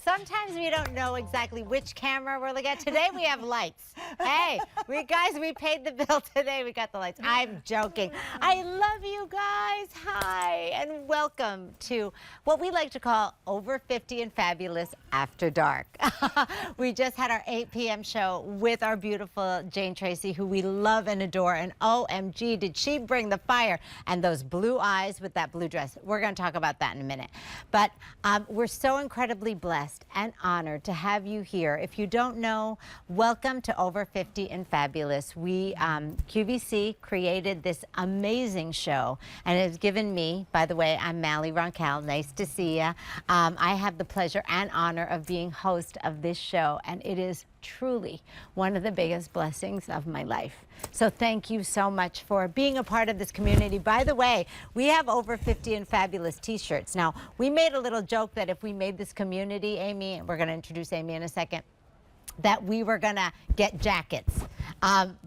Sometimes we don't know exactly which camera we're looking at. Today we have lights. Hey, we paid the bill today. We got the lights. I'm joking. I love you guys. Hi, and welcome to what we like to call Over 50 and Fabulous After Dark. We just had our 8 p.m. show with our beautiful Jane Tracy, who we love and adore. And OMG, did she bring the fire? And those blue eyes with that blue dress. We're going to talk about that in a minute. But we're so incredibly blessed and honored to have you here. If you don't know, welcome to Over 50 and Fabulous. We, QVC, created this amazing show, and it has given me, by the way, I'm Mally Roncal. Nice to see you. I have the pleasure and honor of being host of this show, and it is truly one of the biggest blessings of my life. So thank you so much for being a part of this community. By the way, we have Over 50 and Fabulous t-shirts. Now, we made a little joke that if we made this community, Amy, we're going to introduce Amy in a second, that we were going to get jackets.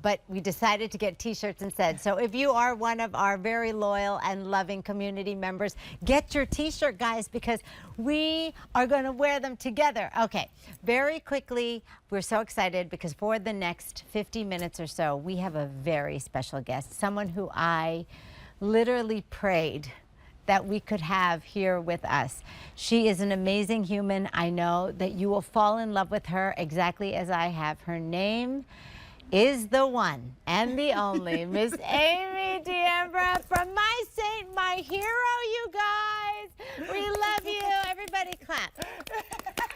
But we decided to get t-shirts instead. So if you are one of our very loyal and loving community members, get your t-shirt, guys, because we are going to wear them together. Okay, very quickly, we're so excited because for the next 50 minutes or so, we have a very special guest, someone who I literally prayed that we could have here with us. She is an amazing human. I know that you will fall in love with her exactly as I have. Her name is the one and the only Miss Amy D'Ambra from My Saint, My Hero, you guys. We love you. Everybody clap.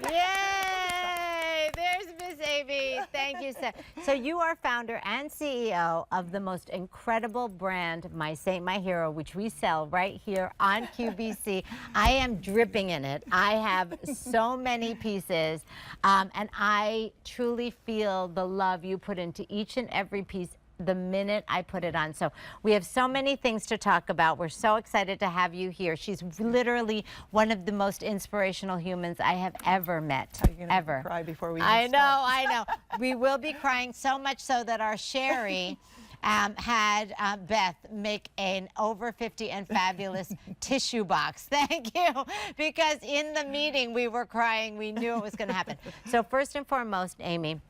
Yay! There's Miss Amy. Thank you, sir. So you are founder and CEO of the most incredible brand, My Saint, My Hero, which we sell right here on QVC. I am dripping in it. I have so many pieces, and I truly feel the love you put into each and every piece the minute I put it on. So we have so many things to talk about. We're so excited to have you here. She's literally one of the most inspirational humans I have ever met. Are you gonna ever cry before we I even know, start? I know. We will be crying so much so that our Sherry had Beth make an Over 50 and Fabulous tissue box. Thank you. Because in the meeting we were crying. We knew it was going to happen. So first and foremost, Amy,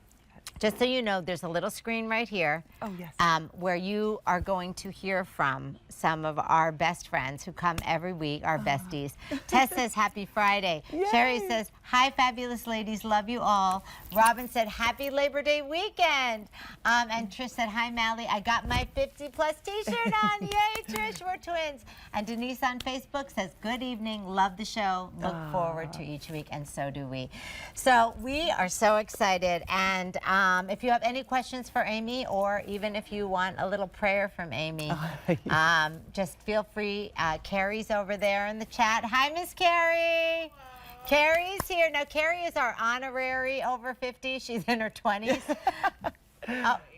Just so you know, there's a little screen right here. Oh, yes. Where you are going to hear from some of our best friends who come every week, our besties. Tess says, happy Friday. Yay. Sherry says, hi, fabulous ladies, love you all. Robin said, happy Labor Day weekend. And Trish said, hi, Mally, I got my 50+ t-shirt on. Yay, Trish, we're twins. And Denise on Facebook says, good evening, love the show, look forward to each week, and so do we. So we are so excited, and if you have any questions for Amy, or even if you want a little prayer from Amy, just feel free. Carrie's over there in the chat. Hi, Miss Carrie. Carrie's here. Now, Carrie is our honorary over 50. She's in her 20s.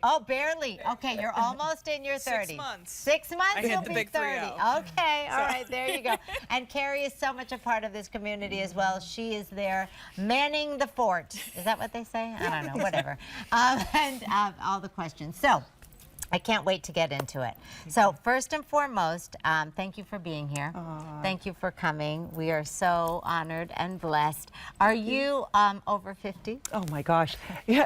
Oh, barely. Okay, you're almost in your 30s. 6 months. 6 months, I hit you'll the be big 30. 3-0. Okay, all right, there you go. And Carrie is so much a part of this community as well. She is there manning the fort. Is that what they say? I don't know, whatever. And all the questions. So, I can't wait to get into it. So first and foremost, thank you for being here. Thank you for coming. We are so honored and blessed. Are you over 50? Oh my gosh. Yeah.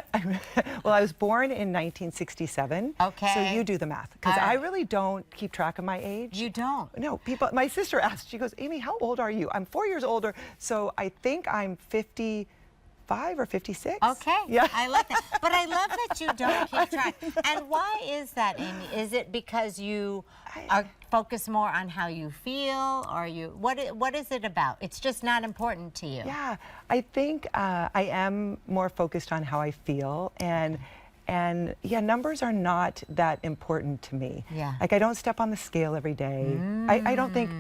Well, I was born in 1967. Okay. So you do the math, because I really don't keep track of my age. You don't? No, people. My sister asked, she goes, Amy, how old are you? I'm 4 years older, so I think I'm 55 or 56. Okay. Yeah. I love that. But I love that you don't keep track. And why is that, Amy? Is it because you are focused more on how you feel, or what is it about? It's just not important to you. Yeah, I think I am more focused on how I feel, and yeah, numbers are not that important to me. Yeah. Like, I don't step on the scale every day. I don't think,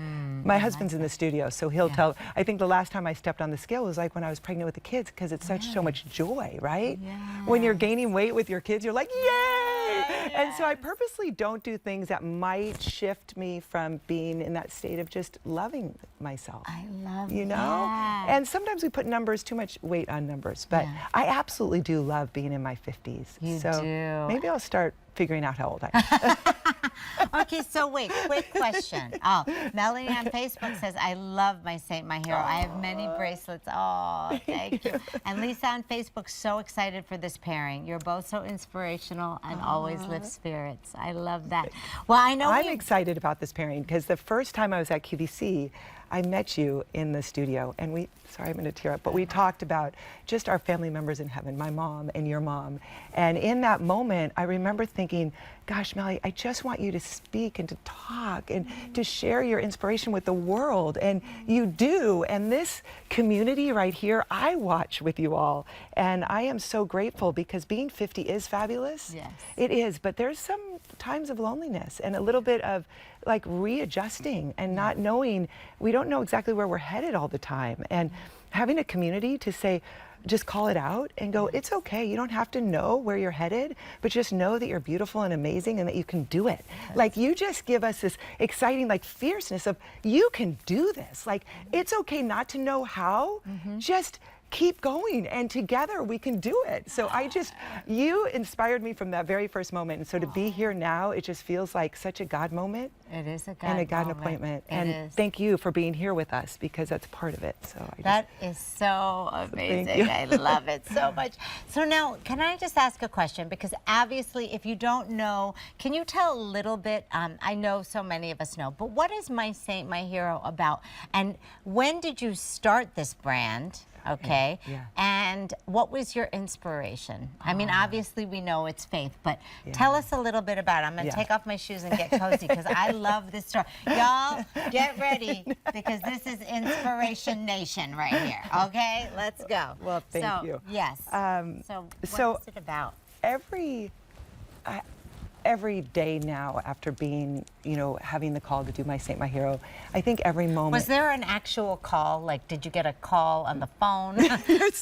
my husband's in the studio, so he'll tell, I think the last time I stepped on the scale was like when I was pregnant with the kids, because it's so much joy, right? Yeah. When you're gaining weight with your kids, you're like, yay! And so I purposely don't do things that might shift me from being in that state of just loving myself. I love you know? that. And sometimes we put numbers, too much weight on numbers, but I absolutely do love being in my 50s. You so do. Maybe I'll start figuring out how old I am. Okay, so wait, quick question. Oh, Melanie on Facebook says, I love my Saint, my hero. I have many bracelets. Oh, thank you. And Lisa on Facebook, so excited for this pairing. You're both so inspirational and always lift spirits. I love that. Well, I know I'm excited about this pairing, because the first time I was at QVC, I met you in the studio, and sorry, I'm going to tear up, but we talked about just our family members in heaven, my mom and your mom. And in that moment, I remember thinking, gosh, Melly, I just want you to speak and to talk and to share your inspiration with the world. And you do. And this community right here, I watch with you all. And I am so grateful, because being 50 is fabulous. Yes. It is. But there's some times of loneliness and a little bit of like readjusting and not knowing, we don't know exactly where we're headed all the time. And having a community to say, just call it out and go, it's okay. You don't have to know where you're headed, but just know that you're beautiful and amazing and that you can do it. Like, you just give us this exciting, like, fierceness of, you can do this. Like, it's okay not to know how, just keep going, and together we can do it. So you inspired me from that very first moment. And so to be here now, it just feels like such a God moment. It is a God and a God moment. appointment. It and is. Thank you for being here with us, because that's part of it. So that is so amazing. Thank you. I love it so much. So now, can I just ask a question? Because obviously, if you don't know, can you tell a little bit? I know so many of us know, but what is My Saint, My Hero about? And when did you start this brand? Okay. Yeah. And what was your inspiration? I mean, obviously we know it's faith, but tell us a little bit about it. I'm going to take off my shoes and get cozy, because I love this story. Y'all, get ready, because this is Inspiration Nation right here. Okay, let's go. Well, thank you. Yes. So what is it about? Every day now, after being, having the call to do My Saint, My Hero, I think every moment. Was there an actual call? Like, did you get a call on the phone?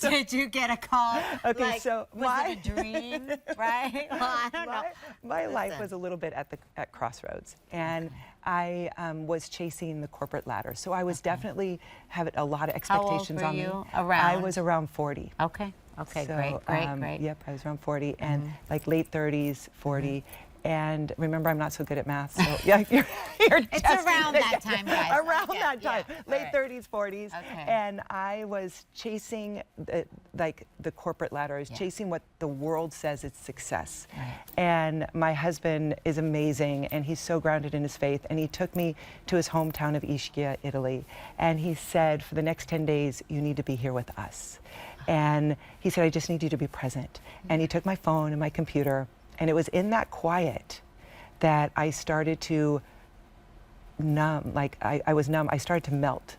Did you get a call? Okay, like, so was it a dream? Right? Well, I don't know. My life was a little bit at crossroads, and I was chasing the corporate ladder. So I was definitely having a lot of expectations on me. Around? I was around 40. Okay. Okay. So, great. Yep, I was around 40, and like late 30s, 40. And remember, I'm not so good at math, so yeah, you're It's around that time, guys. Around that time, late right. 30s, 40s. Okay. And I was chasing the corporate ladder. I was chasing what the world says is success. Right. And my husband is amazing, and he's so grounded in his faith. And he took me to his hometown of Ischia, Italy. And he said, for the next 10 days, you need to be here with us. And he said, I just need you to be present. And he took my phone and my computer, and it was in that quiet that I started to numb, like I was numb, I started to melt.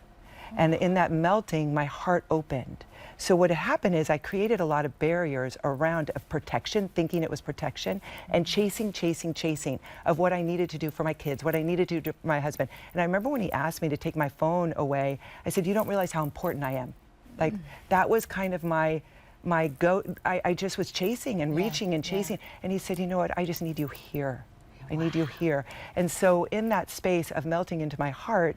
And in that melting, my heart opened. So what had happened is I created a lot of barriers around of protection, thinking it was protection, and chasing of what I needed to do for my kids, what I needed to do for my husband. And I remember when he asked me to take my phone away, I said, you don't realize how important I am. Like, that was kind of my I just was chasing and reaching and chasing. And he said, you know what, I just need you here. I need you here. And so in that space of melting into my heart,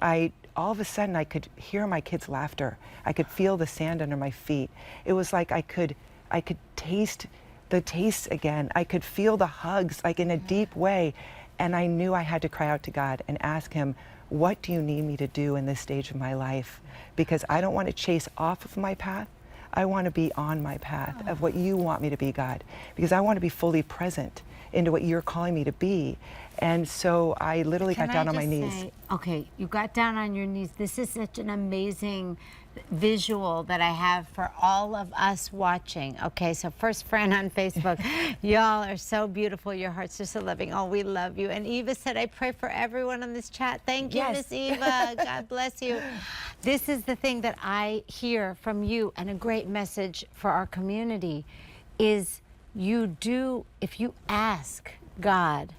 all of a sudden I could hear my kids' laughter. I could feel the sand under my feet. It was like I could taste the taste again. I could feel the hugs, like in a deep way. And I knew I had to cry out to God and ask him, what do you need me to do in this stage of my life? Because I don't want to chase off of my path. I want to be on my path of what you want me to be, God, because I want to be fully present into what you're calling me to be. And so I literally got down on my knees. Okay, you got down on your knees. This is such an amazing visual that I have for all of us watching. Okay, so first friend on Facebook, y'all are so beautiful. Your hearts are so loving. Oh, we love you. And Eva said, I pray for everyone on this chat. Thank you, Miss Eva. God bless you. This is the thing that I hear from you, and a great message for our community is if you ask God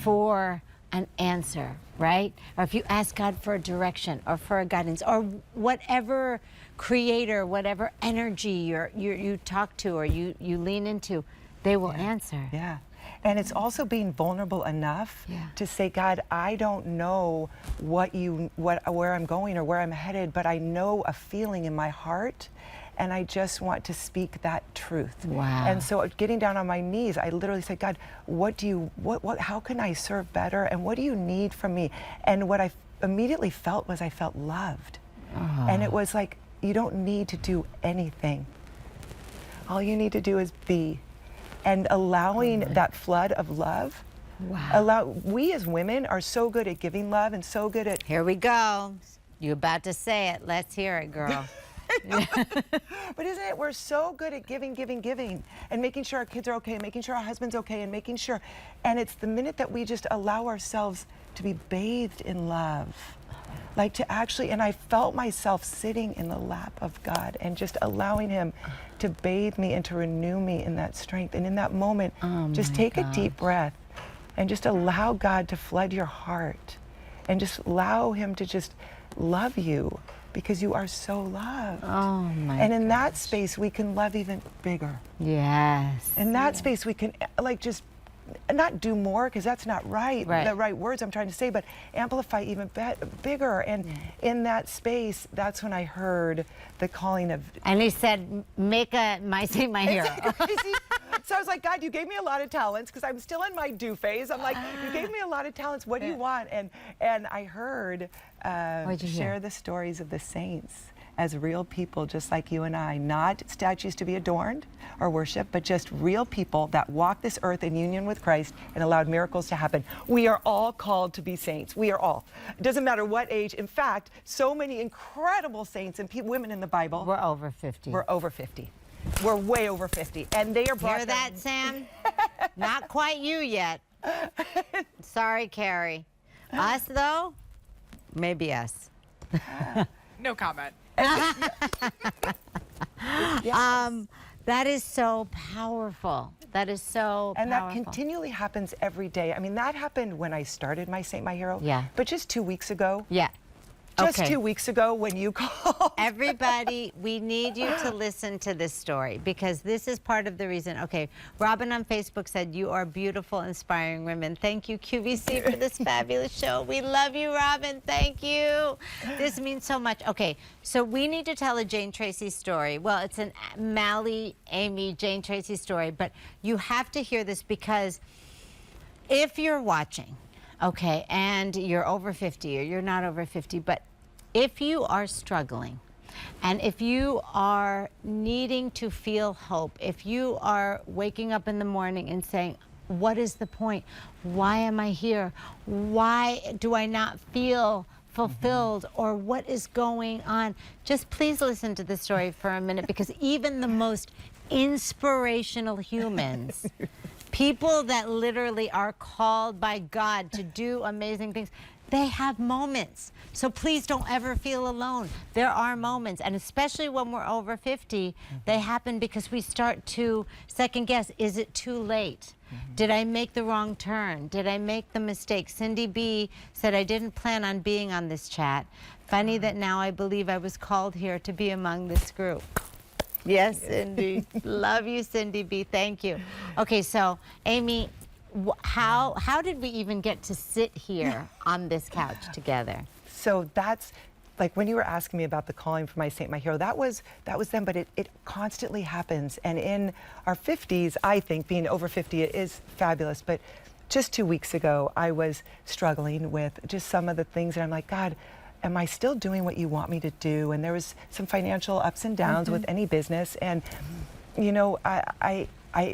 for an answer, right? Or if you ask God for a direction or for a guidance or whatever creator, whatever energy you talk to or you lean into, they will answer. Yeah. And it's also being vulnerable enough to say, God, I don't know where I'm going or where I'm headed, but I know a feeling in my heart, and I just want to speak that truth. Wow. And so getting down on my knees, I literally said, God, how can I serve better? And what do you need from me? And what I immediately felt was I felt loved. And it was like, you don't need to do anything. All you need to do is be. And allowing that flood of love. Wow. We as women are so good at giving love and so good at... Here we go. You about to say it. Let's hear it, girl. But isn't it, we're so good at giving, and making sure our kids are okay, making sure our husband's okay, and making sure, and it's the minute that we just allow ourselves to be bathed in love, like to actually, and I felt myself sitting in the lap of God and just allowing him to bathe me and to renew me in that strength. And in that moment, just take a deep breath and just allow God to flood your heart and just allow him to just love you, because you are so loved. Oh my And in that space, we can love even bigger. Yes. In that space, we can like just not do more, because that's not the right words I'm trying to say, but amplify even bigger. And in that space, that's when I heard the calling of... And he said, make my hero. So I was like, God, you gave me a lot of talents, because I'm still in my do phase. I'm like, you gave me a lot of talents. What do you want? And I heard share the stories of the saints as real people just like you and I, not statues to be adorned or worshiped, but just real people that walked this earth in union with Christ and allowed miracles to happen. We are all called to be saints. We are all. It doesn't matter what age. In fact, so many incredible saints and women in the Bible. We're over 50. We're over 50. We're way over 50. And they are brought... Hear that, Sam? Not quite you yet. Sorry, Carrie. Us, though? Maybe us. No comment. That is so powerful. That is so and powerful. That continually happens every day. I mean, that happened when I started my Saint My Hero. Yeah. But just 2 weeks ago. Yeah. Just 2 weeks ago when you called. Everybody, we need you to listen to this story, because this is part of the reason. Okay, Robin on Facebook said, you are beautiful, inspiring women. Thank you, QVC, for this fabulous show. We love you, Robin. Thank you. This means so much. Okay, so we need to tell a Jane Tracy story. Well, it's an Mally, Amy, Jane Tracy story, but you have to hear this, because if you're watching, okay, and you're over 50 or you're not over 50, but if you are struggling, and if you are needing to feel hope, if you are waking up in the morning and saying, what is the point? Why am I here? Why do I not feel fulfilled? Or what is going on? Just please listen to the story for a minute, because even the most inspirational humans, people that literally are called by God to do amazing things, they have moments. So please don't ever feel alone. There are moments, and especially when we're over 50, they happen because we start to second guess, is it too late? Did I make the wrong turn? Did I make the mistake? Cindy B said, I didn't plan on being on this chat. Funny that now I believe I was called here to be among this group. Yes, Cindy. Love you, Cindy B. Thank you. Okay, so Amy, how did we even get to sit here on this couch together? So that's like when you were asking me about the calling for my saint, my hero, that was them, but it constantly happens. And in our 50s, I think being over 50 is fabulous. But just 2 weeks ago, I was struggling with just some of the things, and I'm like, God, am I still doing what you want me to do? And there was some financial ups and downs with any business. And, you know, I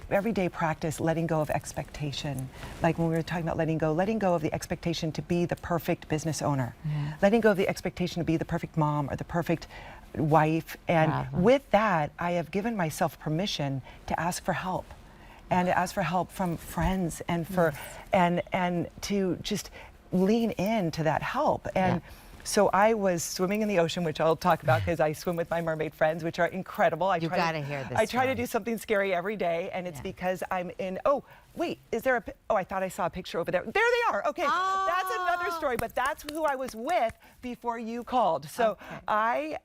every day practice letting go of expectation. Like when we were talking about letting go of the expectation to be the perfect business owner, letting go of the expectation to be the perfect mom or the perfect wife. And with that, I have given myself permission to ask for help, and to ask for help from friends, and for and to just lean into that help. And so I was swimming in the ocean, which I'll talk about because I swim with my mermaid friends, which are incredible. You gotta hear this. I try to do something scary every day, and it's because I'm in, oh, wait, is there a, oh, I thought I saw a picture over there. There they are, okay. That's another story, but that's who I was with before you called. So I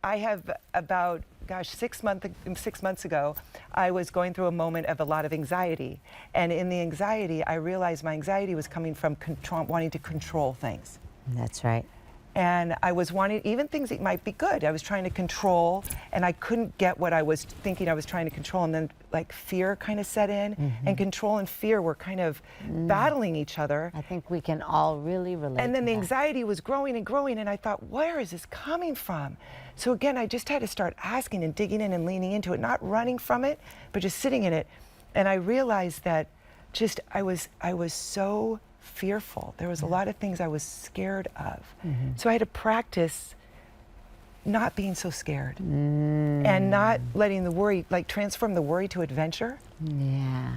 have about, gosh, 6 months ago, I was going through a moment of a lot of anxiety. And in the anxiety, I realized my anxiety was coming from wanting to control things. That's right. And I was wanting, even things that might be good, I was trying to control, and I couldn't get what I was thinking I was trying to control. And then like fear kind of set in, and control and fear were kind of battling each other. I think we can all really relate. And then to the that. anxiety was growing and growing, and I thought, where is this coming from? So again, I just had to start asking and digging in and leaning into it, not running from it, but just sitting in it. And I realized that just I was so fearful. There was a lot of things I was scared of. So I had to practice not being so scared, and not letting the worry, like transform the worry to adventure.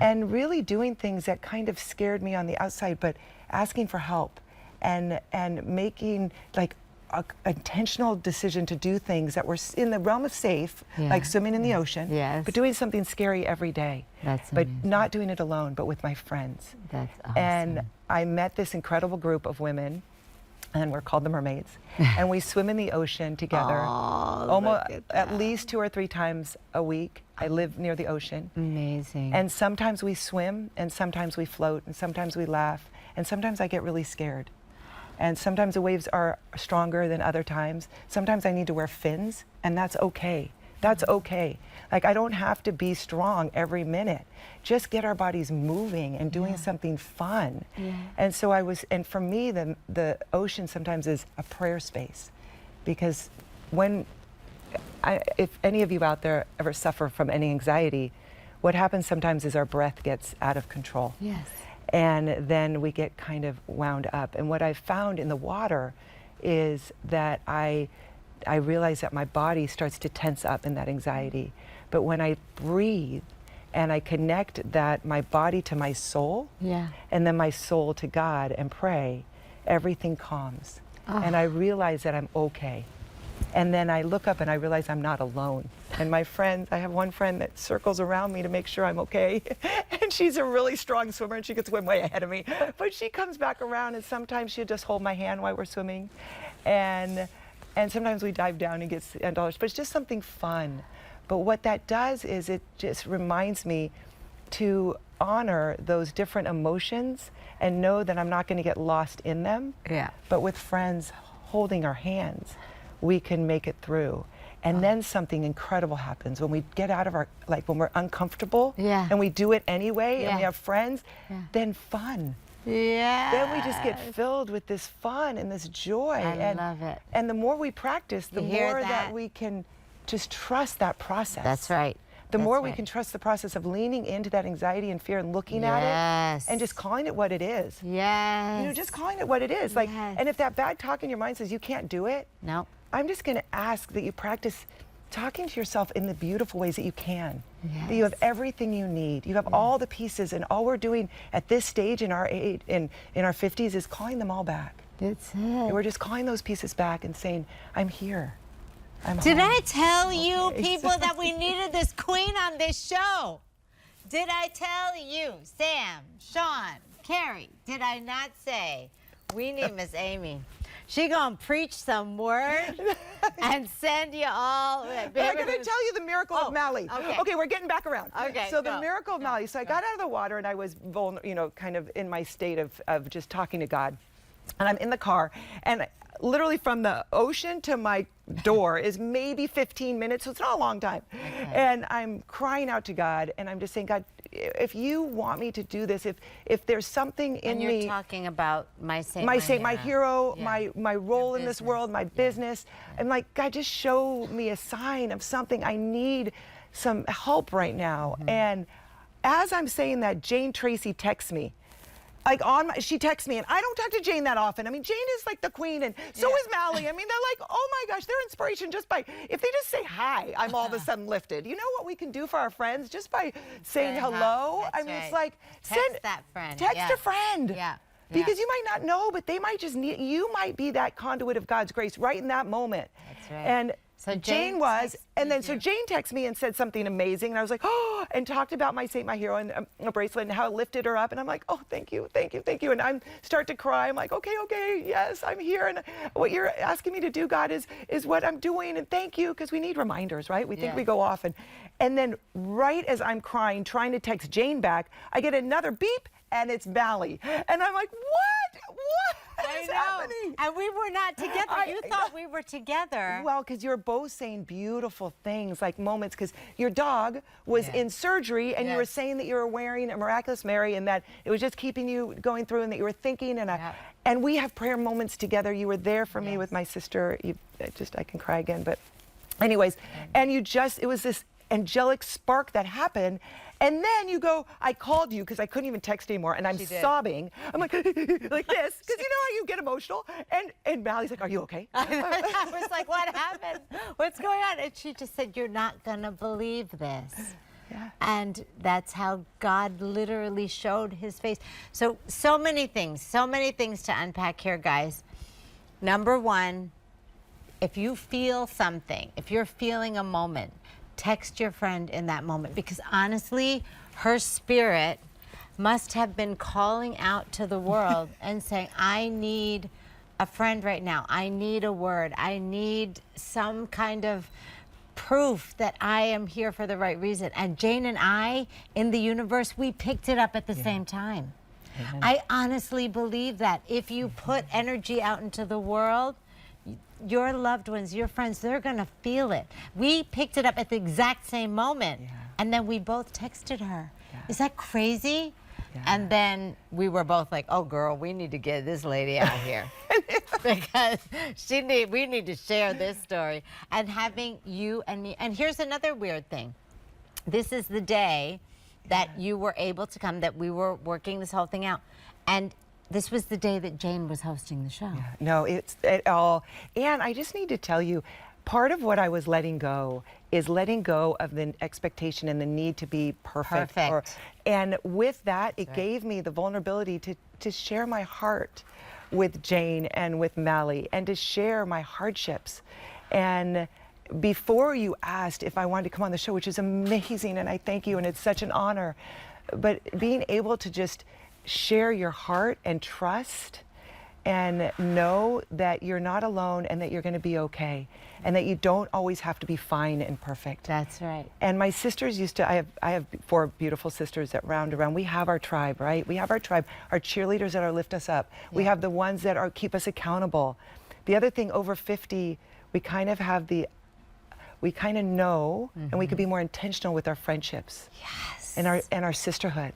And really doing things that kind of scared me on the outside, but asking for help, and making like an intentional decision to do things that were in the realm of safe, like swimming in the ocean, but doing something scary every day. But not doing it alone, but with my friends. That's awesome. And I met this incredible group of women, and we're called the Mermaids, and we swim in the ocean together almost at least 2 or 3 times a week. I live near the ocean. Amazing. And sometimes we swim, and sometimes we float, and sometimes we laugh, and sometimes I get really scared. And sometimes the waves are stronger than other times. Sometimes I need to wear fins, and that's okay. That's okay. Like, I don't have to be strong every minute. Just get our bodies moving and doing something fun. And so and for me, the ocean sometimes is a prayer space, because if any of you out there ever suffer from any anxiety, what happens sometimes is our breath gets out of control. And then we get kind of wound up. And what I've found in the water is that I realize that my body starts to tense up in that anxiety. But when I breathe and I connect my body to my soul, and then my soul to God, and pray, everything calms. And I realize that I'm okay. And then I look up and I realize I'm not alone. And my friends, I have one friend that circles around me to make sure I'm okay. And she's a really strong swimmer, and she could swim way ahead of me. But she comes back around, and sometimes she'll just hold my hand while we're swimming. And sometimes we dive down and get $10, but it's just something fun. But what that does is it just reminds me to honor those different emotions and know that I'm not going to get lost in them. But with friends holding our hands, we can make it through. And then something incredible happens when we get out of our, like when we're uncomfortable Yeah. and we do it anyway and we Yeah. have friends, Yeah. then fun. Yeah. Then we just get filled with this fun and this joy. I love it. And the more we practice, the You hear more that? that we can just trust that process. That's right. The That's more we right. can trust the process of leaning into that anxiety and fear and looking at Yes. it and just calling it what it is. Yes. You know, just calling it what it is. Like, Yes. and if that bad talk in your mind says you can't do it, No. I'm just going to ask that you practice talking to yourself in the beautiful ways that you can. That you have everything you need. You have all the pieces, and all we're doing at this stage in our age, in our 50s, is calling them all back. That's it. And we're just calling those pieces back and saying, I'm here. I'm Did home. I tell you, Okay. people, that we needed this queen on this show? Did I tell you, Sam, Sean, Carrie, did I not say we need Miss Amy? She gonna preach some word and send you all. I'm going to tell you the miracle of Maui. okay. We're getting back around. Okay, So the go. miracle of Maui. So I got out of the water and I was kind of in my state of just talking to God. And I'm in the car, and literally from the ocean to my door is maybe 15 minutes, so it's not a long time. And I'm crying out to God, and I'm just saying, God, if you want me to do this, if there's something in And you're me, talking about my saint, my hero, Yeah. my role in this business. world, my business. I'm like, God, just show me a sign of something. I need some help right now. And as I'm saying that, Jane Tracy texts me. Like she texts me, and I don't talk to Jane that often. I mean, Jane is like the queen, and so is Maui. I mean, they're like, oh my gosh, they're inspiration just by, if they just say hi, I'm all of a sudden lifted. You know what we can do for our friends just by saying Say hello? hi. I mean, That's it's right. like, Text that friend. Text Yeah. a friend. Yeah. Because you might not know, but they might just need, you might be that conduit of God's grace right in that moment. That's right. And So Jane Jane was, texted and then you. so Jane texted me and said something amazing, and I was like, oh, and talked about my saint, my hero, and a bracelet, and how it lifted her up, and I'm like, oh, thank you, thank you, thank you, and I start to cry. I'm like, okay, yes, I'm here, and what you're asking me to do, God, is what I'm doing, and thank you, because we need reminders, right? We think Yeah. we go off, and then right as I'm crying, trying to text Jane back, I get another beep, and it's Valley, and I'm like, what is happening? And we were not together. You thought we were together. Well, because you're both saying beautiful things, like moments, because your dog was in surgery, and you were Yes. saying that you were wearing a miraculous Mary, and that it was just keeping you going through, and that you were thinking, and we have prayer moments together. You were there for me with my sister. I can cry again, but anyways, and it was this angelic spark that happened. And then you go, I called you because I couldn't even text anymore, and I'm sobbing. I'm like, like this, because you know how you get emotional. And Mally's like, are you okay? I was like, what happened? What's going on? And she just said, you're not going to believe this. Yeah. And that's how God literally showed his face. So many things to unpack here, guys. Number one, if you feel something, if you're feeling a moment, text your friend in that moment, because honestly, her spirit must have been calling out to the world and saying, I need a friend right now. I need a word. I need some kind of proof that I am here for the right reason. And Jane and I, in the universe, we picked it up at the same time. I honestly believe that if you put energy out into the world, your loved ones, your friends, they're going to feel it. We picked it up at the exact same moment, and then we both texted her. Is that crazy? And then we were both like, oh, girl, we need to get this lady out here because we need to share this story. And having you and me, and here's another weird thing. This is the day that you were able to come, that we were working this whole thing out. And this was the day that Jane was hosting the show. No, it's it all. And I just need to tell you, part of what I was letting go is letting go of the expectation and the need to be perfect. And with that, it gave me the vulnerability to share my heart with Jane and with Mally, and to share my hardships. And before you asked if I wanted to come on the show, which is amazing, and I thank you, and it's such an honor, but being able to just share your heart and trust and know that you're not alone, and that you're going to be okay, and that you don't always have to be fine and perfect. That's right. And my sisters used to, I have 4 beautiful sisters that round around. We have our tribe, right? We have our tribe, our cheerleaders that are lift us up. We have the ones that are keep us accountable. The other thing, over 50, we kind of have we kind of know, and we could be more intentional with our friendships. Yes. And our sisterhood.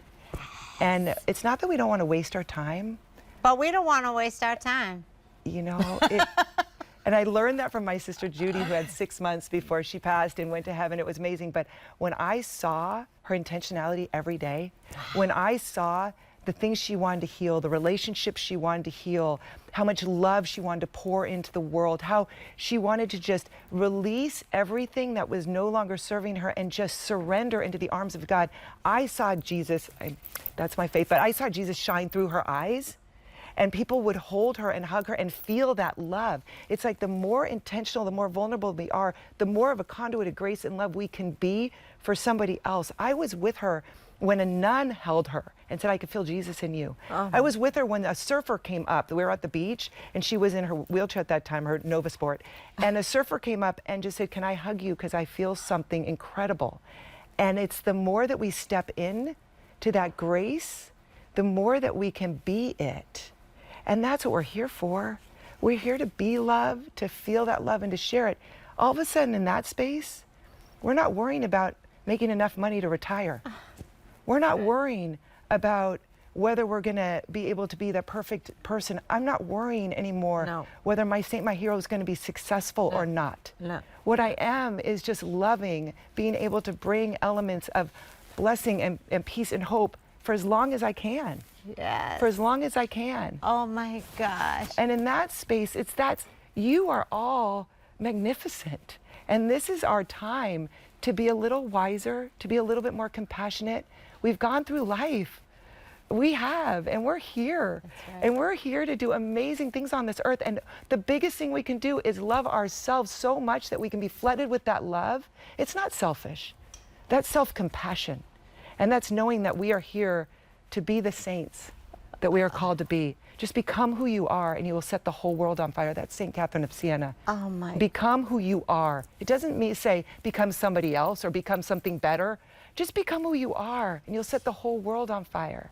And it's not that we don't want to waste our time. But we don't want to waste our time. You know, and I learned that from my sister Judy, who had 6 months before she passed and went to heaven. It was amazing. But when I saw her intentionality every day, when I saw the things she wanted to heal, the relationships she wanted to heal, how much love she wanted to pour into the world, how she wanted to just release everything that was no longer serving her and just surrender into the arms of God, I saw Jesus, that's my faith, but I saw Jesus shine through her eyes. And people would hold her and hug her and feel that love. It's like the more intentional, the more vulnerable we are, the more of a conduit of grace and love we can be for somebody else. I was with her when a nun held her and said, I could feel Jesus in you. I was with her when a surfer came up. We were at the beach, and she was in her wheelchair at that time, her Nova Sport. And a surfer came up and just said, can I hug you? Because I feel something incredible. And it's the more that we step in to that grace, the more that we can be it. And that's what we're here for. We're here to be love, to feel that love, and to share it. All of a sudden in that space, we're not worrying about making enough money to retire. We're not worrying about whether we're going to be able to be the perfect person. I'm not worrying anymore whether my saint, my hero is going to be successful or not. What I am is just loving, being able to bring elements of blessing and peace and hope for as long as I can. Yes. For as long as I can. Oh my gosh. And in that space, you are all magnificent. And this is our time to be a little wiser, to be a little bit more compassionate. We've gone through life. We have, and we're here. That's right. And we're here to do amazing things on this earth. And the biggest thing we can do is love ourselves so much that we can be flooded with that love. It's not selfish. That's self-compassion. And that's knowing that we are here to be the saints that we are called to be. Just become who you are, and you will set the whole world on fire. That's St. Catherine of Siena. Oh my. Become who you are. It doesn't mean say become somebody else or become something better. Just become who you are, and you'll set the whole world on fire.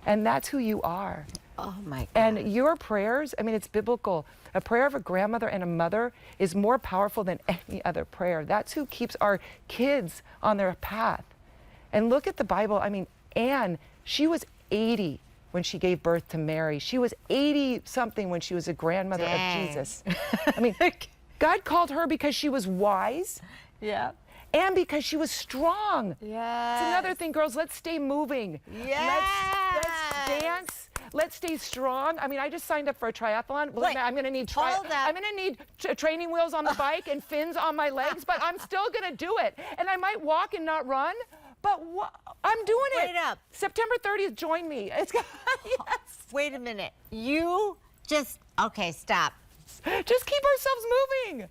And that's who you are. Oh my God. And your prayers, I mean, it's biblical. A prayer of a grandmother and a mother is more powerful than any other prayer. That's who keeps our kids on their path. And look at the Bible. I mean, Anne, she was 80 when she gave birth to Mary. She was 80-something when she was a grandmother of Jesus. I mean, God called her because she was wise. Yeah. And because she was strong. Yes. It's another thing, girls, let's stay moving. Yes. Let's dance. Let's stay strong. I mean, I just signed up for a triathlon. Wait, I'm going to need I'm going to need training wheels on the bike and fins on my legs, but I'm still going to do it. And I might walk and not run, but I'm doing it. Wait up. September 30th, join me. It's yes. Wait a minute. You just, okay, stop. Just keep ourselves moving.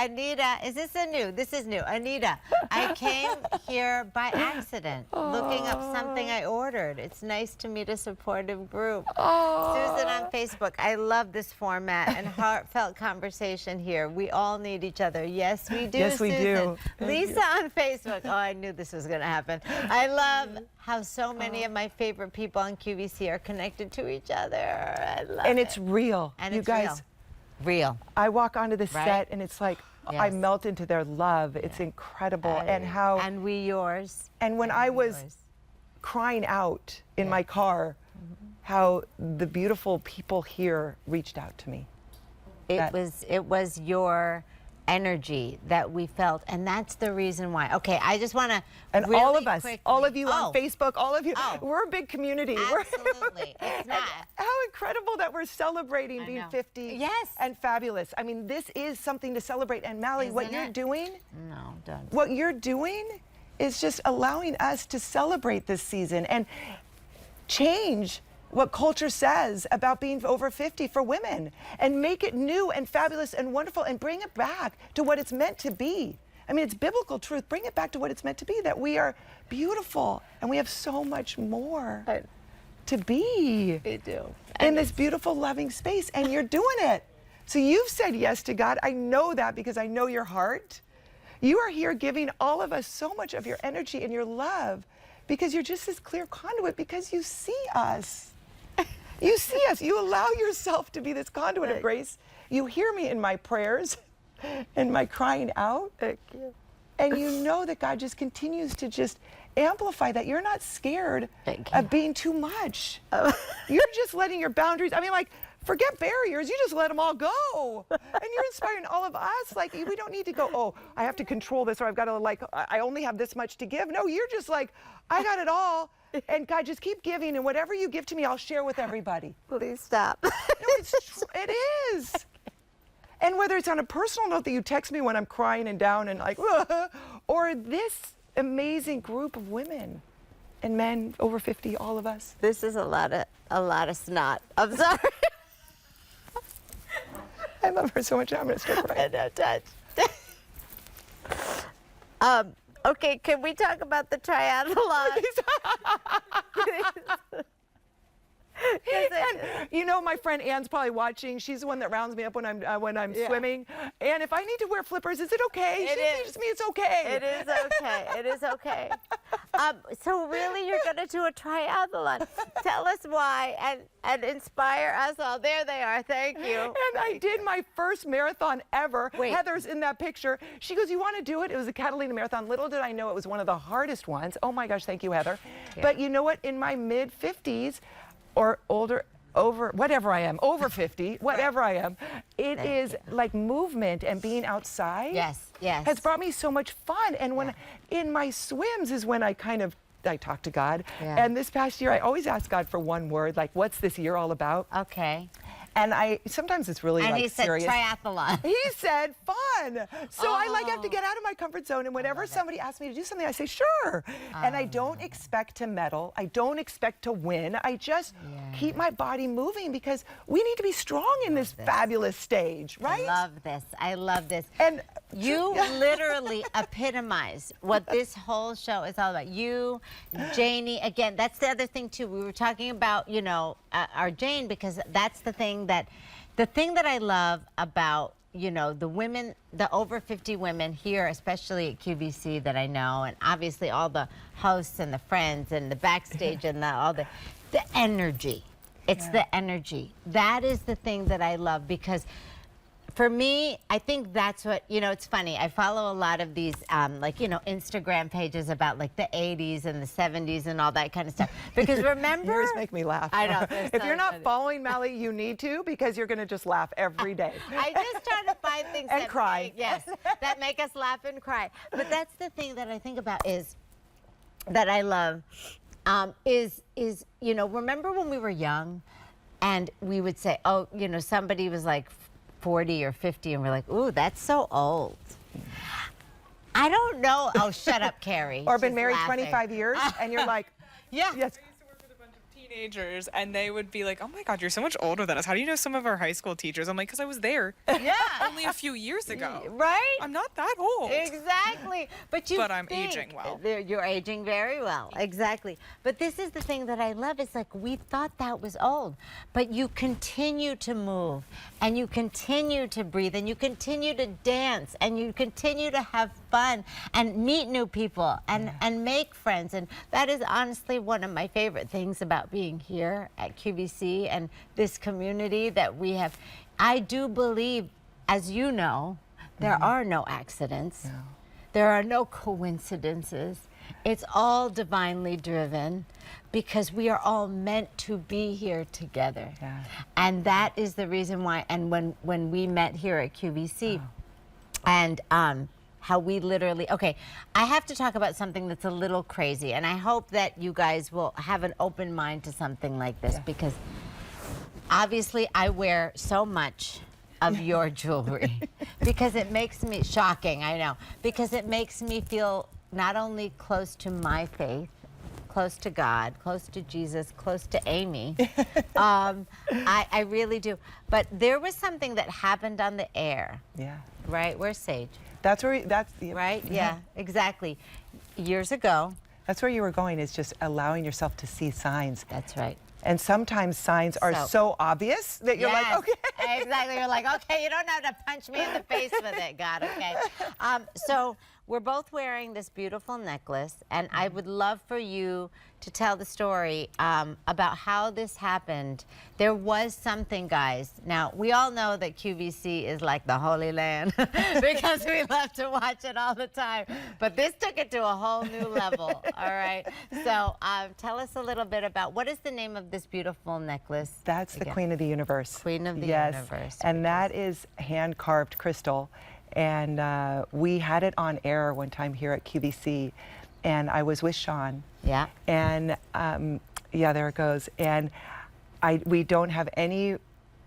Anita, this is new. Anita, I came here by accident, looking up something I ordered. It's nice to meet a supportive group. Susan on Facebook, I love this format and heartfelt conversation here. We all need each other. Yes, we do, Yes, we Susan. do. Lisa on Facebook, oh, I knew this was going to happen. I love how so many of my favorite people on QVC are connected to each other. I love it. And it's real. And you it's guys, real. I walk onto the Right? set and it's like Yes. I melt into their love. It's incredible. And how And we yours. and when I was crying out in my car, how the beautiful people here reached out to me. It was your energy that we felt, and that's the reason why. Okay, I just want to And really all of us, quickly, all of you on Facebook, all of you, Oh. we're a big community. Absolutely. It's not. How incredible that we're celebrating I being know. 50 Yes. and fabulous. I mean, this is something to celebrate. And Mally, what Isn't you're it? doing, No, don't. what you're doing is just allowing us to celebrate this season and change what culture says about being over 50 for women and make it new and fabulous and wonderful and bring it back to what it's meant to be. I mean, it's biblical truth. Bring it back to what it's meant to be, that we are beautiful and we have so much more to be We do. in this beautiful, loving space, and you're doing it. So you've said yes to God. I know that because I know your heart. You are here giving all of us so much of your energy and your love because you're just this clear conduit because you see us. You see us. You allow yourself to be this conduit of grace. You hear me in my prayers. and my crying out. Thank you. And you know that God just continues to just amplify that. You're not scared Thank you. of being too much. You're just letting your boundaries, I mean, like, forget barriers, you just let them all go. And you're inspiring all of us. Like, we don't need to go, oh, I have to control this, or I've got to, like, I only have this much to give. No, you're just like, I got it all. And God, just keep giving, and whatever you give to me, I'll share with everybody. Please stop. No, it is. And whether it's on a personal note that you text me when I'm crying and down and like, or this amazing group of women and men over 50, all of us. This is a lot of snot. I'm sorry. I love her so much. I'm gonna start crying. No touch. Okay, can we talk about the triathlon? And you know, my friend Anne's probably watching. She's the one that rounds me up when I'm swimming. And if I need to wear flippers, is it okay? She teaches me it's okay. It is okay. It is okay. So really, you're going to do a triathlon. Tell us why and inspire us all. There they are. Thank you. And I did my first marathon ever. Wait. Heather's in that picture. She goes, you want to do it? It was a Catalina marathon. Little did I know it was one of the hardest ones. Oh my gosh, thank you, Heather. Yeah. But you know what? In my mid-50s, or older, whatever I am, over 50, whatever I am, it is like movement and being outside. Yes, yes. Has brought me so much fun. And when in my swims is when I talk to God. Yeah. And this past year, I always ask God for one word, like, what's this year all about? Okay. And sometimes it's really And like he said serious. triathlon. He said fun. So I have to get out of my comfort zone. And whenever somebody asks me to do something, I say, sure. And I don't expect to medal. I don't expect to win. I just keep my body moving because we need to be strong in this fabulous stage, right? I love this. I love this. And you literally epitomize what this whole show is all about. You, Janie, again, that's the other thing too. We were talking about, you know, our Jane, because that's the thing that I love about, you know, the women, the over 50 women here, especially at QVC that I know, and obviously all the hosts and the friends and the backstage and all the energy. It's the energy. That is the thing that I love, because for me, I think that's what, you know, it's funny. I follow a lot of these, like, you know, Instagram pages about like the 80s and the 70s and all that kind of stuff. Because remember? Yours make me laugh. I know. If you're not following Mally, you need to, because you're going to just laugh every day. I just try to find things And that cry. that make us laugh and cry. But that's the thing that I think about that I love, is, you know, remember when we were young and we would say, oh, you know, somebody was like 40 or 50 and we're like, ooh, that's so old. I don't know. Oh, shut up, Carrie. Or been She's married laughing. 25 years and you're like, Yeah. yes. I used to work with a bunch of teenagers, and they would be like, oh my God, you're so much older than us. How do you know some of our high school teachers? I'm like, because I was there Yeah. only a few years ago. Right? I'm not that old. Exactly. But I'm aging well. You're aging very well. Exactly. But this is the thing that I love. It's like we thought that was old, but you continue to move and you continue to breathe and you continue to dance and you continue to have fun and meet new people and make friends. And that is honestly one of my favorite things about being here at QVC and this community that we have. I do believe, as you know, there are no accidents. No. There are no coincidences. It's all divinely driven because we are all meant to be here together. Yeah. And that is the reason why, and when we met here at QVC, and how we literally, okay, I have to talk about something that's a little crazy, and I hope that you guys will have an open mind to something like this, because obviously I wear so much of your jewelry because it makes me, shocking, I know, because it makes me feel not only close to my faith, close to God, close to Jesus, close to Amy. I really do. But there was something that happened on the air. Yeah. Right? Where's Sage? That's where, Right? Yeah, exactly. Years ago. That's where you were going, is just allowing yourself to see signs. That's right. And sometimes signs are so obvious that you're like, Yes, okay. Exactly. You're like, okay, you don't have to punch me in the face with it, God, okay? So we're both wearing this beautiful necklace, and I would love for you to tell the story about how this happened. There was something, guys. Now, we all know that QVC is like the Holy Land because we love to watch it all the time. But this took it to a whole new level, all right? So tell us a little bit about, what is the name of this beautiful necklace? That's the Queen of the Universe. Queen of the Yes, Universe. and that is hand-carved crystal. And we had it on air one time here at QVC, and I was with Sean. Yeah. And yeah, there it goes. And we don't have any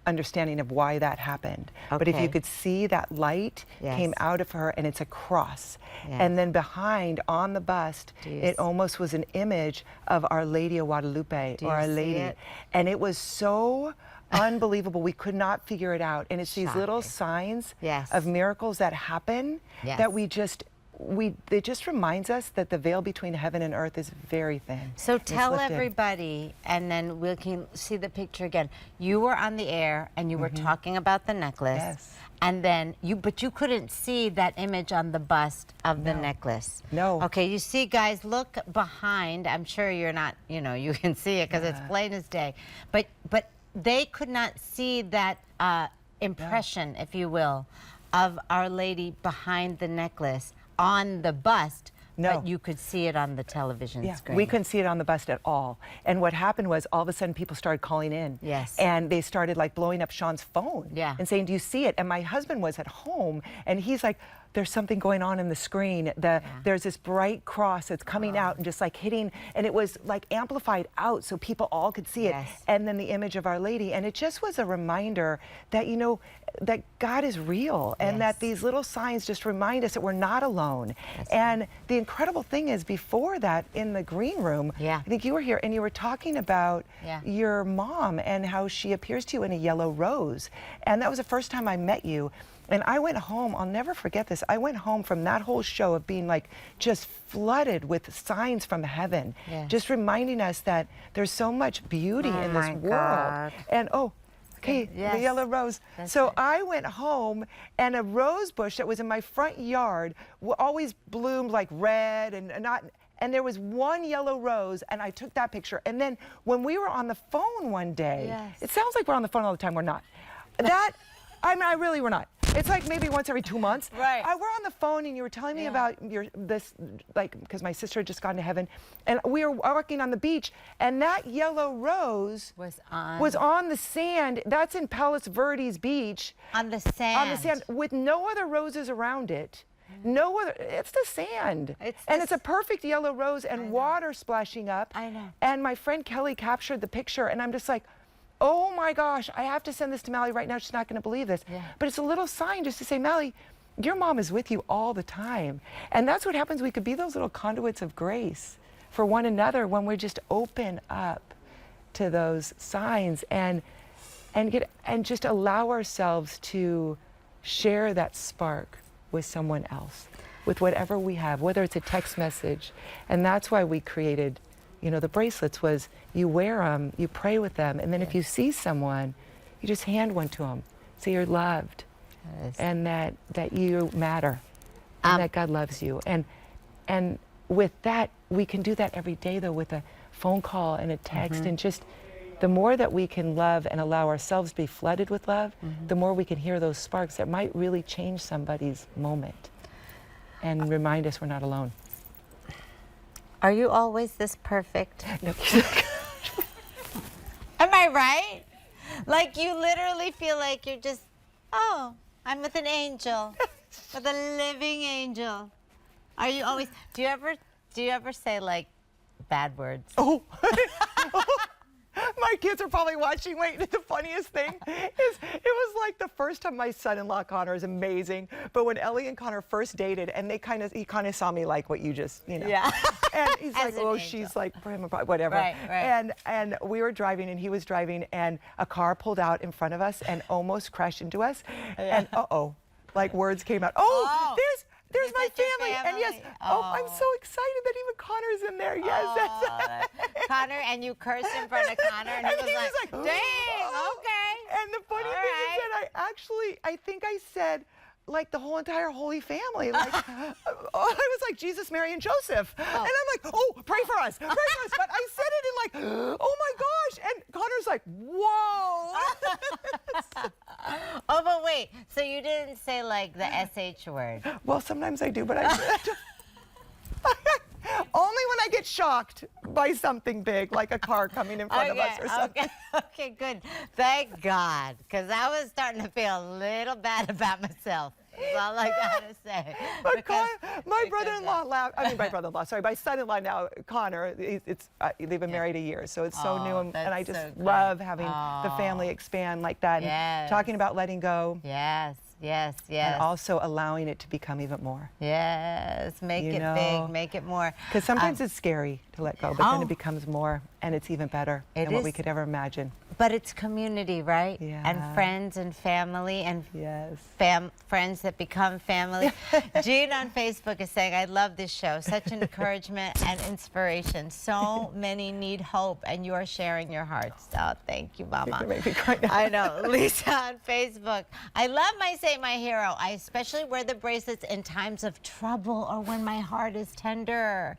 understanding of why that happened. But if you could see that light came out of her, and it's a cross. And then behind on the bust, it almost was an image of Our Lady of Guadalupe, or Our Lady. And it was so unbelievable. We could not figure it out. And it's these little signs of miracles that happen that it just reminds us that the veil between heaven and earth is very thin. So tell everybody, and then we can see the picture again. You were on the air, and you were talking about the necklace. Yes. And then but you couldn't see that image on the bust of the necklace. No. Okay, you see, guys, look behind. I'm sure you're not, you can see it because it's plain as day. But they could not see that impression, if you will, of Our Lady behind the necklace on the bust. No. But you could see it on the television screen. We couldn't see it on the bust at all. And what happened was, all of a sudden people started calling in. Yes. And they started like blowing up Sean's phone. Yeah. And saying, do you see it? And my husband was at home, and he's like, there's something going on in the screen. There's this bright cross that's coming out and just like hitting, and it was like amplified out so people all could see it. And then the image of Our Lady. And it just was a reminder that, that God is real, and that these little signs just remind us that we're not alone. And the incredible thing is, before that, in the green room, I think you were here, and you were talking about your mom and how she appears to you in a yellow rose. And that was the first time I met you. And I went home, I'll never forget this, I went home from that whole show of being like just flooded with signs from heaven, just reminding us that there's so much beauty in this world. And the yellow rose. So I went home, and a rose bush that was in my front yard always bloomed like red and there was one yellow rose, and I took that picture. And then when we were on the phone one day, it sounds like we're on the phone all the time, we're not. We're not. It's like maybe once every 2 months. Right. We're on the phone, and you were telling me about because my sister had just gone to heaven, and we were walking on the beach, and that yellow rose was on the sand. That's in Palos Verdes Beach. On the sand. On the sand, with no other roses around it. No other. It's the sand. It's a perfect yellow rose, and water splashing up. I know. And my friend Kelly captured the picture, and I'm just like, oh my gosh, I have to send this to Mally right now. She's not going to believe this. But it's a little sign just to say, Mally, your mom is with you all the time. And that's what happens. We could be those little conduits of grace for one another when we just open up to those signs and just allow ourselves to share that spark with someone else, with whatever we have, whether it's a text message. And that's why we created the bracelets. Was you wear them, you pray with them, and then if you see someone, you just hand one to them. So you're loved, and that you matter, and that God loves you. And with that, we can do that every day, though, with a phone call and a text. And just the more that we can love and allow ourselves to be flooded with love, the more we can hear those sparks that might really change somebody's moment and remind us we're not alone. Are you always this perfect? No. Am I right? Like, you literally feel like you're just, I'm with an angel, with a living angel. Are you always? Do you ever say like bad words? My kids are probably watching. Wait, the funniest thing is, it was like the first time my son-in-law Connor is amazing, but when Ellie and Connor first dated, and he kind of saw me like what you just, Yeah. And he's like, she's like, whatever. Right. And we were driving, and he was driving, and a car pulled out in front of us and almost crashed into us. And like words came out. There's my family. And yes, I'm so excited that even Connor's in there. Yes, Connor, and you cursed in front of Connor, and he was like, dang, okay. And the funny thing is that I think I said, like the whole entire Holy Family. Like, I was like Jesus, Mary, and Joseph. And I'm like, oh, pray for us, pray for us. But I said it in like, oh my gosh. And Connor's like, whoa. Oh, but wait. So you didn't say like the SH word. Well, sometimes I do, but I only when I get shocked by something big, like a car coming in front of us or something. Okay, good. Thank God, because I was starting to feel a little bad about myself. That's all I gotta say. But my brother-in-law laughed. I mean, my brother-in-law. Sorry, my son-in-law now, Connor. They've been married a year, so it's so new, and I just love having the family expand like that. And talking about letting go. Yes. Yes, yes. And also allowing it to become even more. Yes, make it big, make it more. Because sometimes it's scary to let go, but then it becomes more, and it's even better than what we could ever imagine. But it's community, right? Yeah. And friends and family and yes. Friends that become family. Jean on Facebook is saying, I love this show. Such an encouragement and inspiration. So many need hope, and you're sharing your hearts. Oh, thank you, Mama. Make me cry now. I know. Lisa on Facebook. I love my Say My Hero. I especially wear the bracelets in times of trouble or when my heart is tender.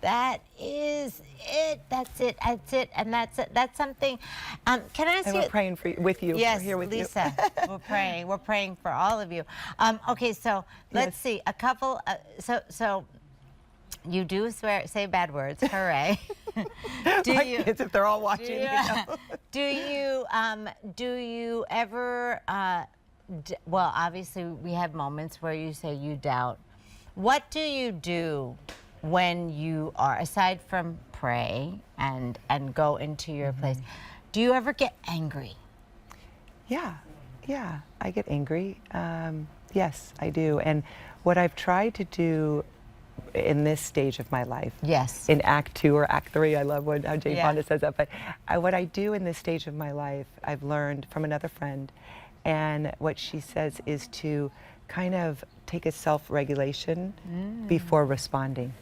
That is it. That's it. That's it. And that's it. That's something. Can I ask you? And we're praying with you. Yes, we're here with Lisa. We're praying. We're praying for all of you. Okay, so let's see. A couple. So you do say bad words. Hooray. Do my kids, if they're all watching. Yeah. Do you ever? Well, obviously, we have moments where you say you doubt. What do you do when you are, aside from pray and go into your place, do you ever get angry? Yeah, I get angry. Yes, I do. And what I've tried to do in this stage of my life, yes, in Act 2 or Act 3, I love how Jane Fonda says that, but what I do in this stage of my life, I've learned from another friend, and what she says is to kind of take a self-regulation before responding.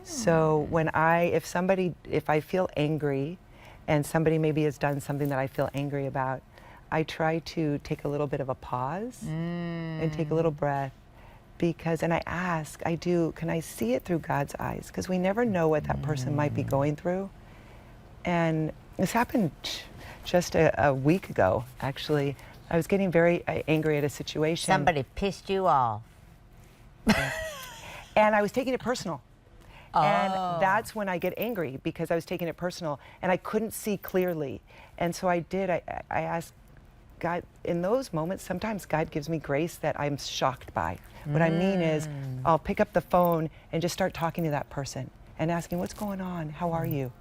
So when if I feel angry and somebody maybe has done something that I feel angry about, I try to take a little bit of a pause and take a little breath, and I ask, can I see it through God's eyes? Because we never know what that person might be going through. And this happened just a week ago, actually. I was getting very angry at a situation. Somebody pissed you off. And I was taking it personal. And that's when I get angry, because I was taking it personal and I couldn't see clearly. And so I asked God, in those moments, sometimes God gives me grace that I'm shocked by. What I mean is, I'll pick up the phone and just start talking to that person and asking, what's going on? How are you?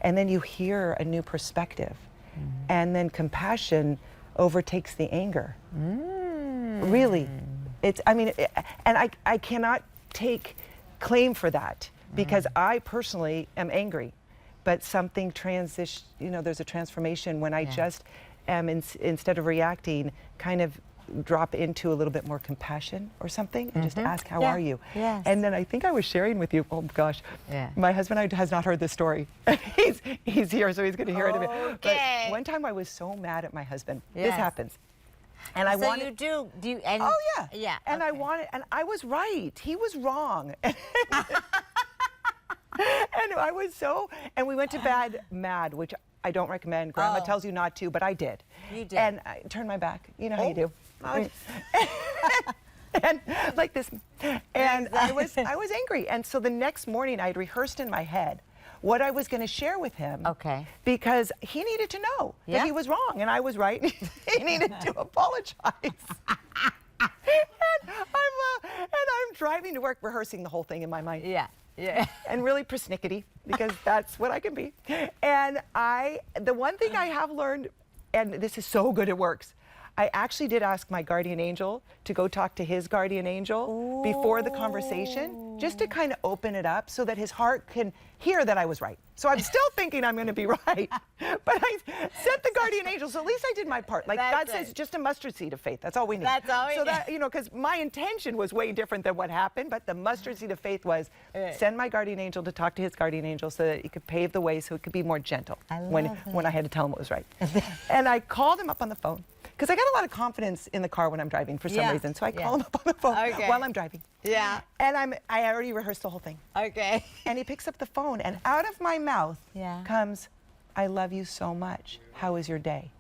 And then you hear a new perspective. And then compassion overtakes the anger. Really. And I cannot take claim for that, because I personally am angry, but something there's a transformation when I just am, instead of reacting, kind of drop into a little bit more compassion or something, and just ask, how are you? Yes. And then I think I was sharing with you, oh gosh, my husband has not heard this story. he's here, so he's going to hear it a bit. But one time I was so mad at my husband. This happens. And I wanted, do you? And oh yeah, yeah. And I wanted, and I was right. He was wrong. And I was and we went to bed mad, which I don't recommend. Grandma tells you not to, but I did. You did. And I turned my back. You know how you do. And like this. And I was angry. And so the next morning I'd rehearsed in my head what I was going to share with him. Okay. Because he needed to know that he was wrong and I was right. He needed to apologize. And I'm driving to work rehearsing the whole thing in my mind. Yeah. And really persnickety, because that's what I can be. And the one thing I have learned, and this is so good it works, I actually did ask my guardian angel to go talk to his guardian angel before the conversation, just to kind of open it up so that his heart can hear that I was right. So I'm still thinking I'm going to be right, but I sent the guardian angel, so at least I did my part. Like God says, just a mustard seed of faith. That's all we need. That's all we need. So that, because my intention was way different than what happened, but the mustard seed of faith was send my guardian angel to talk to his guardian angel so that he could pave the way, so it could be more gentle when I had to tell him what was right. And I called him up on the phone. because I got a lot of confidence in the car when I'm driving for some Yeah, reason. So I yeah. call him up on the phone Okay. while I'm driving. Yeah. And I already rehearsed the whole thing. Okay. And he picks up the phone, and out of my mouth Yeah. comes, "I love you so much. How was your day?"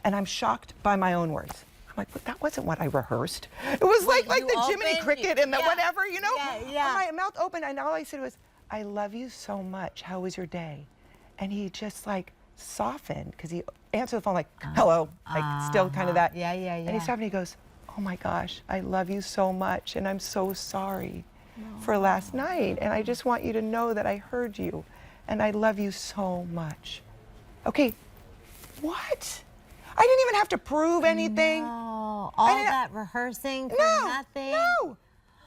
And I'm shocked by my own words. I'm like, but that wasn't what I rehearsed. It was like you the Jiminy opened- Cricket and the yeah. whatever, you know? Yeah, yeah. My mouth opened, and all I said was, "I love you so much. How was your day?" And he just like softened, because he answered the phone like, "Hello," like still kind of that. Yeah, And he stopped and he goes, "Oh my gosh, I love you so much, and I'm so sorry for last night. And I just want you to know that I heard you, and I love you so much." Okay, what? I didn't even have to prove anything. Oh, all didn't- that rehearsing for No, nothing? no.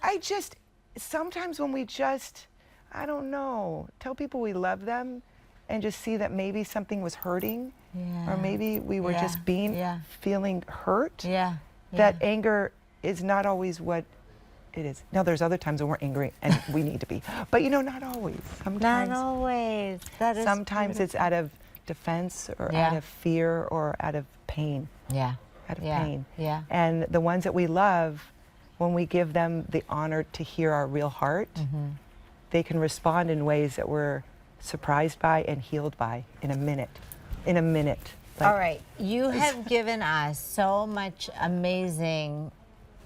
I just, sometimes when we just, I don't know, tell people we love them and just see that maybe something was hurting, Yeah. or maybe we were Yeah, just being, yeah. feeling hurt, Yeah. that anger is not always what it is. Now, there's other times when we're angry and we need to be, but you know, not always. Sometimes, Not always. That is sometimes it's out of defense, or Yeah. out of fear, or out of pain. Yeah. Out of Yeah, pain. yeah. And the ones that we love, when we give them the honor to hear our real heart, they can respond in ways that we're surprised by and healed by in a minute. In a minute. All right. You have given us so much amazing.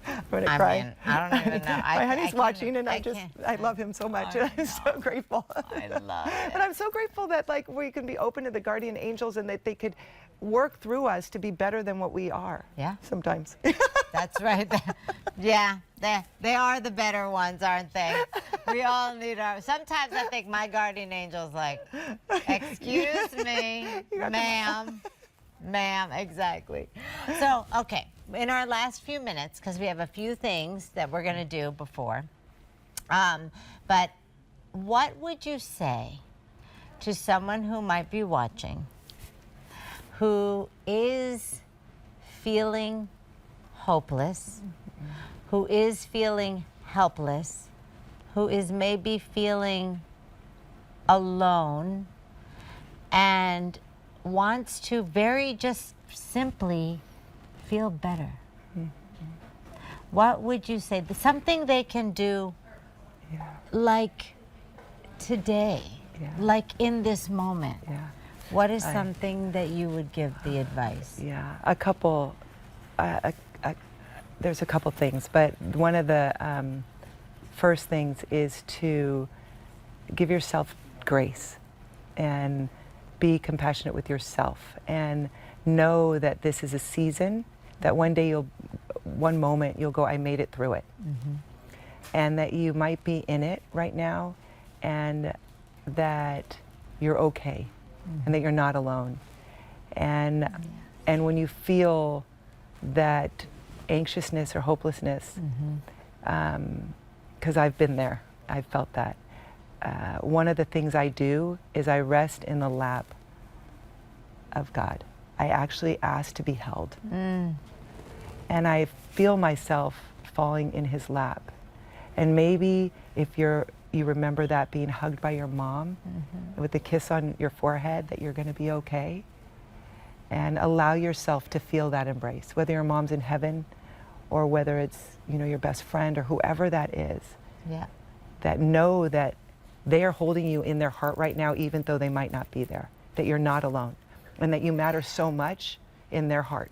I'm gonna I cry. mean, I don't even know. My honey's watching, and I can't. love him so much, I and I'm so grateful. I love it. And I'm so grateful that like we can be open to the guardian angels, and that they could work through us to be better than what we are. Yeah. Sometimes. That's right. Yeah, they are the better ones, aren't they? We all need our. Sometimes I think my guardian angel's like, "Excuse me, ma'am, exactly." So, okay, in our last few minutes, because we have a few things that we're going to do before, but what would you say to someone who might be watching, who is feeling hopeless, who is feeling helpless, who is maybe feeling alone, and wants to very just simply feel better? What would you say? Something they can do like today, like in this moment. Yeah. What is something that you would give the advice? Yeah, a couple. There's a couple things, but one of the first things is to give yourself grace and be compassionate with yourself, and know that this is a season, that one day one moment you'll go, "I made it through it." And that you might be in it right now, and that you're okay, and that you're not alone. And when you feel that anxiousness or hopelessness, because I've been there, I've felt that. One of the things I do is I rest in the lap of God. I actually ask to be held. And I feel myself falling in his lap. And maybe if you remember that being hugged by your mom with a kiss on your forehead, that you're going to be okay. And allow yourself to feel that embrace, whether your mom's in heaven or whether it's, you know, your best friend or whoever that is. Yeah. That know that they are holding you in their heart right now, even though they might not be there, that you're not alone, and that you matter so much in their heart.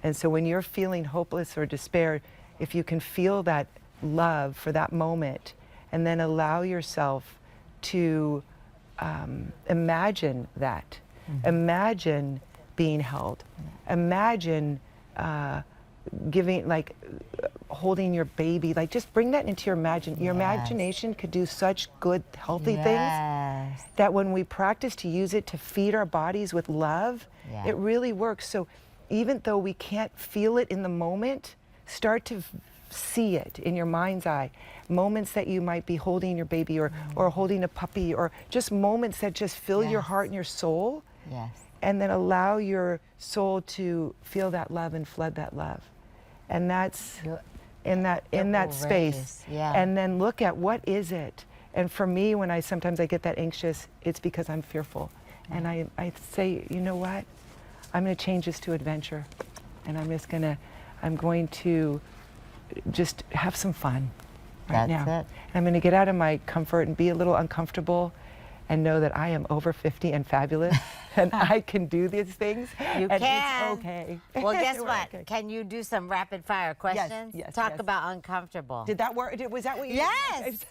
And so when you're feeling hopeless or despair, if you can feel that love for that moment, and then allow yourself to imagine that. Imagine being held. Imagine holding your baby. Like, just bring that into your your imagination could do such good, healthy things, that when we practice to use it to feed our bodies with love, it really works. So even though we can't feel it in the moment, start to see it in your mind's eye. Moments that you might be holding your baby, or holding a puppy, or just moments that just fill your heart and your soul. And then allow your soul to feel that love and flood that love. And that's in that space. And then look at, what is it? And for me, when sometimes I get that anxious, it's because I'm fearful. And I say, you know what? I'm going to change this to adventure. and I'm going to just have some fun right That's now. it. And I'm going to get out of my comfort and be a little uncomfortable and know that I am over 50 and fabulous and I can do these things. You and can. It's okay. Well, guess We're what? okay. Can you do some rapid fire questions? yes, Talk yes. about uncomfortable. Did that work? Was that what you Yes.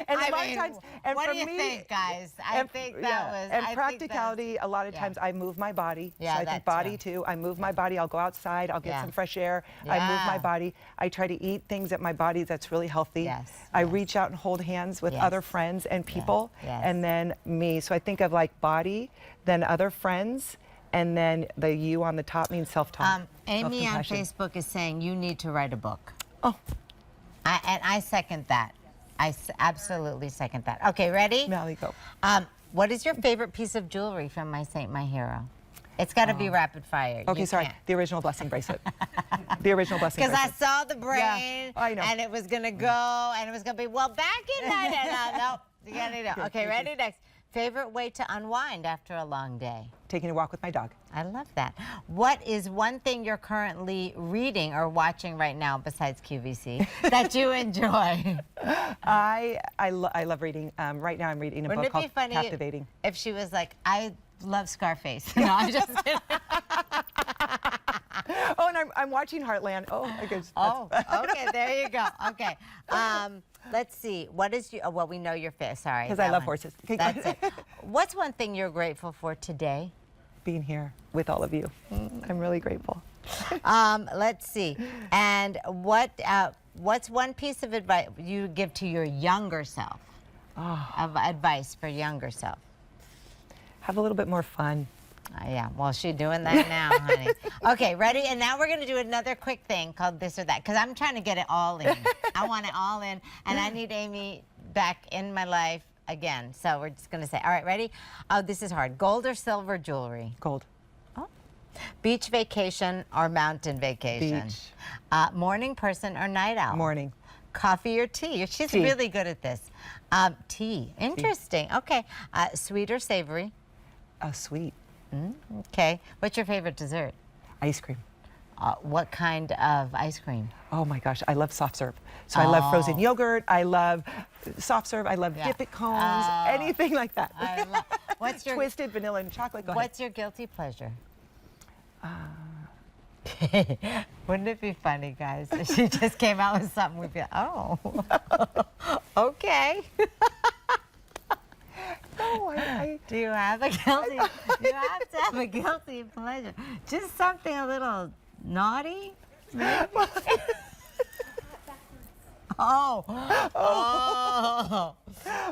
And I a lot mean, of times, and what for do you me, think, guys? I think that was. And I practicality, think that a lot of yeah. times I move my body. Yeah, so I that think body too. too. I move my body. I'll go outside. I'll get Yeah. some fresh air. I move my Yeah. body. I try to eat things at my body that's really healthy. Yes, I yes. reach out and hold hands with Yes. other friends and people. yes. And then me. So I think of like body, then other friends, and then the you on the top means self-talk. Amy on self-compassion. Facebook is saying you need to write a book. Oh, And I second that. Absolutely second that. Okay, ready? Mally, go. What is your favorite piece of jewelry from My Saint, My Hero? It's got to be rapid fire. Okay, You sorry. can't. The original blessing bracelet. The original blessing Because bracelet. I saw the brain, I know. and it was gonna go, and it was gonna be back in night. No, you gotta know. Okay, ready? Next. Favorite way to unwind after a long day? Taking a walk with my dog. I love that. What is one thing you're currently reading or watching right now besides QVC that you enjoy? I love reading. Right now I'm reading a Wouldn't book it called be funny Captivating. if she was like, I love Scarface? No, I'm just kidding. Oh, and I'm watching Heartland. Oh, I guess. Oh, okay, there you go. Okay. Let's see. What is you? Well, we know your face. Sorry. Because I that love one. horses. Okay, go That's ahead. it. What's one thing you're grateful for today? Being here with all of you. I'm really grateful. Let's see. And what's one piece of advice you give to your younger self? Of advice for younger self? Have a little bit more fun. Yeah, well, she's doing that now, honey. Okay, ready? And now we're going to do another quick thing called this or that, because I'm trying to get it all in. I want it all in, and I need Amy back in my life again. So we're just going to say, all right, ready? Oh, this is hard. Gold or silver jewelry? Gold. Beach vacation or mountain vacation? Beach. Morning person or night owl? Morning. Coffee or tea? She's Tea. really good at this. Tea. Interesting. Okay. Sweet or savory? Sweet. Okay. What's your favorite dessert? Ice cream. What kind of ice cream? Oh my gosh, I love soft serve. So I love frozen yogurt. I love soft serve. I love dip it cones. Anything like that. What's your Twisted vanilla and chocolate. Go What's your guilty pleasure? Wouldn't it be funny, guys? If she just came out with something, we'd be like, oh, okay. No, I Do you have a guilty? You have to have a guilty pleasure. Just something a little naughty, maybe. Oh.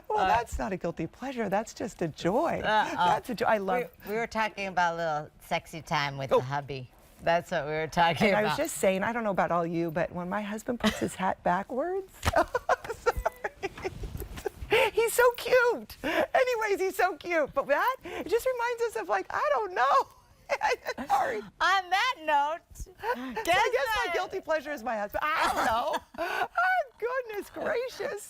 Well, that's not a guilty pleasure. That's just a joy. That's a joy. I love. We were talking about a little sexy time with the hubby. That's what we were talking And about. I was just saying, I don't know about all you, but when my husband puts his hat backwards, he's so cute. Anyways, he's so cute. But that, it just reminds us of like, I don't know. Sorry. On that note, I guess my guilty pleasure is my husband. I don't know. Oh, goodness gracious.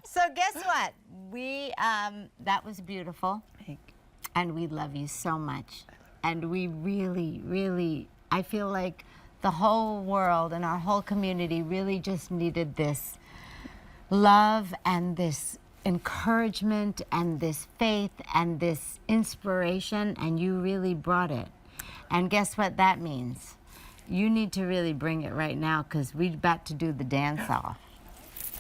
So guess what? We that was beautiful, and we love you so much, and we really, really, I feel like the whole world and our whole community really just needed this love and this encouragement and this faith and this inspiration, and you really brought it. And guess what that means? You need to really bring it right now, because we're about to do the dance off.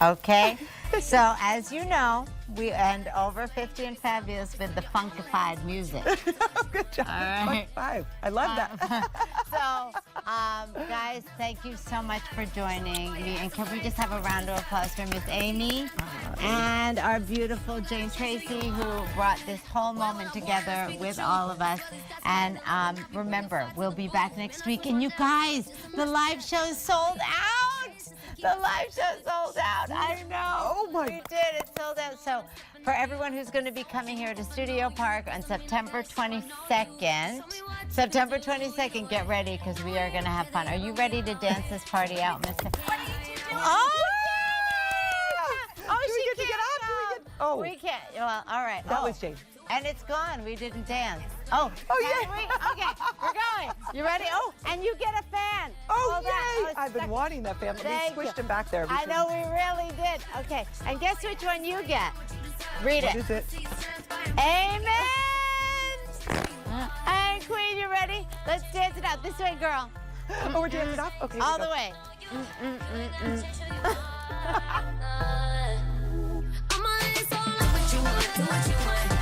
Okay? So as you know, we end over 50 and Fabulous with the funkified music. Good job. All right. 5. I love that. So, guys, thank you so much for joining me. And can we just have a round of applause for Miss Amy and our beautiful Jane Tracy, who brought this whole moment together with all of us. And remember, we'll be back next week. And you guys, the live show is sold out. The live show sold out. I know. Oh my. We did. It sold out. So for everyone who's going to be coming here to Studio Park on September 22nd, get ready, because we are going to have fun. Are you ready to dance this party out, Mr. Oh, yeah! Oh, Do we get to get up? Do we get? Oh, we can't. Well, all right. that was Jane. And it's gone. We didn't dance. Oh, yeah. Okay, we're going. You ready? Oh, and you get a fan. Oh, Hold yay! on. I've been wanting that family. We Thank squished you. him back there. I know, we really did. Okay, and guess which one you get? Read What it. is it? Amen. And Queen, you ready? Let's dance it out. This way, girl. Oh, we're dancing off? Okay. All here the we way. I'ma let it all do what you want, do what you want.